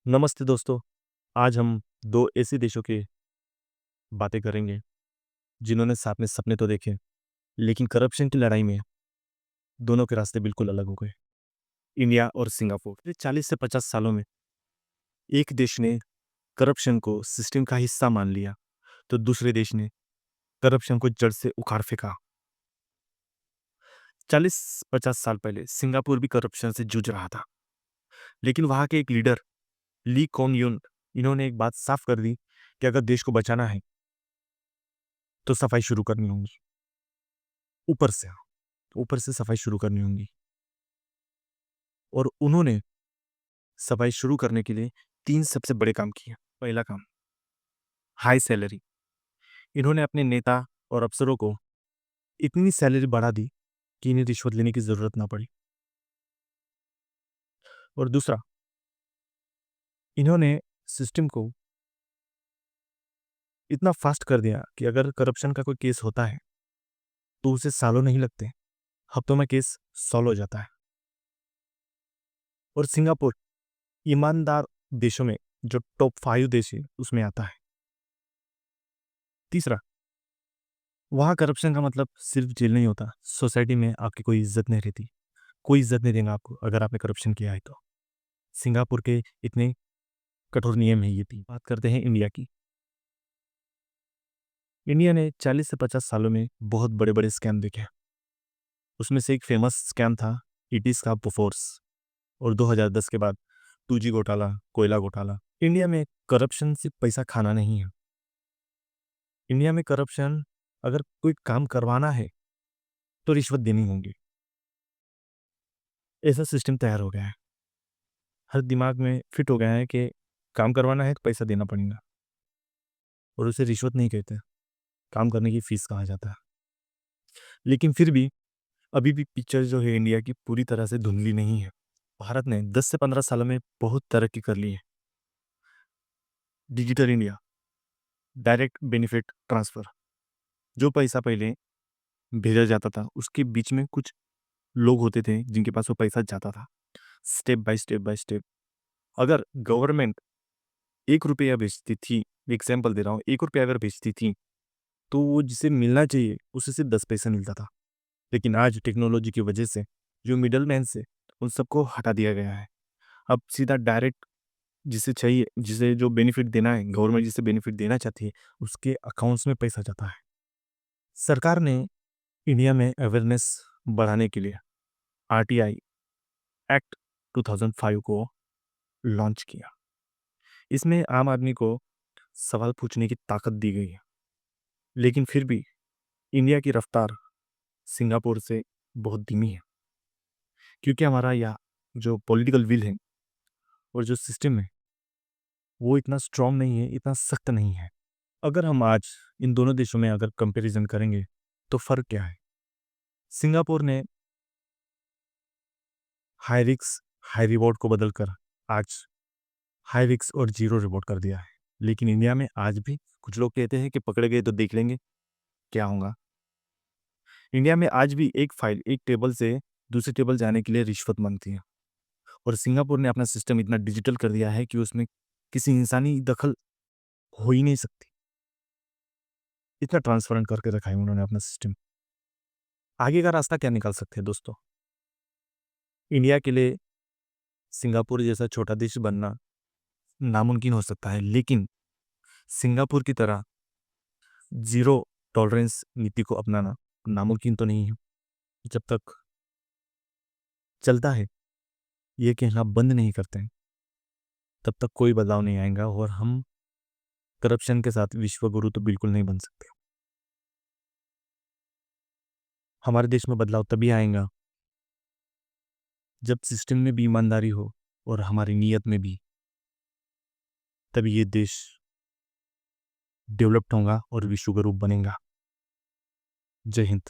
नमस्ते दोस्तों। आज हम दो ऐसे देशों की बातें करेंगे जिन्होंने साथ में सपने तो देखे, लेकिन करप्शन की लड़ाई में दोनों के रास्ते बिल्कुल अलग हो गए। इंडिया और सिंगापुर। पिछले 40 से 50 सालों में एक देश ने करप्शन को सिस्टम का हिस्सा मान लिया, तो दूसरे देश ने करप्शन को जड़ से उखाड़ फेंका। 40-50 साल पहले सिंगापुर भी करप्शन से जूझ रहा था, लेकिन वहां के एक लीडर ली कॉन यून, इन्होंने एक बात साफ कर दी कि अगर देश को बचाना है तो सफाई शुरू करनी होगी। ऊपर से ऊपर से सफाई शुरू करनी होगी। और उन्होंने सफाई शुरू करने के लिए 3 सबसे बड़े काम किए। पहला काम, हाई सैलरी। इन्होंने अपने नेता और अफसरों को इतनी सैलरी बढ़ा दी कि इन्हें रिश्वत लेने की ज़रूरत ना पड़ी। और दूसरा, इन्होंने सिस्टम को इतना फास्ट कर दिया कि अगर करप्शन का कोई केस होता है, तो उसे सालों नहीं लगते, हफ्तों में केस सॉल्व हो जाता है। और सिंगापुर ईमानदार देशों में जो टॉप 5 देश है, उसमें आता है। तीसरा, वहाँ करप्शन का मतलब सिर्फ जेल नहीं होता, सोसाइटी में आपकी कोई इज्जत नहीं रहती। कोई इज्जत नहीं देगा आपको अगर आपने करप्शन किया है तो। सिंगापुर के इतने कठोर नियम है ये 3। बात करते हैं इंडिया की। इंडिया ने 40 से 50 सालों में बहुत बड़े-बड़े स्कैम देखे हैं। उसमें से एक फेमस स्कैम था ईटीज का बोफोर्स, और 2010 के बाद 2G घोटाला, कोयला घोटाला। इंडिया में करप्शन सिर्फ पैसा खाना नहीं है। इंडिया में करप्शन, अगर कोई काम करवाना है तो रिश्वत देनी होगी। ऐसा सिस्टम तैयार हो गया है। हर दिमाग में फिट हो गया है कि काम करवाना है तो पैसा देना पड़ेगा, और उसे रिश्वत नहीं कहते, काम करने की फीस कहा जाता है। लेकिन फिर भी अभी भी पिक्चर जो है इंडिया की पूरी तरह से धुंधली नहीं है। भारत ने 10 से 15 सालों में बहुत तरक्की कर ली है। Digital India, direct benefit transfer, जो पैसा पहले भेजा जाता था उसके बीच में कुछ लोग होते थे जिनके पास वो पैसा जाता था। स्टेप बाय स्टेप अगर गवर्नमेंट 1 रुपया भेजती थी, एग्जाम्पल दे रहा हूँ, 1 रुपया अगर भेजती थी, तो वो जिसे मिलना चाहिए उससे सिर्फ 10 पैसा मिलता था। लेकिन आज टेक्नोलॉजी की वजह से जो मिडल मैन से उन सबको हटा दिया गया है। अब सीधा डायरेक्ट जिसे चाहिए, जिसे जो बेनिफिट देना है, गवर्नमेंट जिसे बेनिफिट देना चाहती है, उसके अकाउंट्स में पैसा जाता है। सरकार ने इंडिया में अवेयरनेस बढ़ाने के लिए आरटीआई एक्ट 2005 को लॉन्च किया। इसमें आम आदमी को सवाल पूछने की ताकत दी गई है। लेकिन फिर भी इंडिया की रफ्तार सिंगापुर से बहुत धीमी है, क्योंकि हमारा यहाँ जो पॉलिटिकल विल है और जो सिस्टम है वो इतना स्ट्रांग नहीं है, इतना सख्त नहीं है। अगर हम आज इन दोनों देशों में अगर कंपैरिजन करेंगे तो फ़र्क क्या है? सिंगापुर ने हाई रिस्क हाई रिवॉर्ड को बदलकर आज हाई रिस्क और ज़ीरो रिवॉर्ड कर दिया है। लेकिन इंडिया में आज भी कुछ लोग कहते हैं कि पकड़े गए तो देख लेंगे क्या होगा। इंडिया में आज भी एक फाइल एक टेबल से दूसरे टेबल जाने के लिए रिश्वत माँगती है। और सिंगापुर ने अपना सिस्टम इतना डिजिटल कर दिया है कि उसमें किसी इंसानी दखल हो ही नहीं सकती। इतना ट्रांसपेरेंट करके रखा है उन्होंने अपना सिस्टम। आगे का रास्ता क्या निकाल सकते हैं दोस्तों? इंडिया के लिए सिंगापुर जैसा छोटा देश बनना नामुमकिन हो सकता है, लेकिन सिंगापुर की तरह ज़ीरो टॉलरेंस नीति को अपनाना नामुमकिन तो नहीं है। जब तक चलता है, ये कहना बंद नहीं करते हैं, तब तक कोई बदलाव नहीं आएगा, और हम करप्शन के साथ विश्व गुरु तो बिल्कुल नहीं बन सकते। हमारे देश में बदलाव तभी आएगा जब सिस्टम में भी ईमानदारी हो और हमारी नीयत में भी। तभी ये देश डेवलप्ड होगा और विश्व गुरु बनेगा। जय हिंद।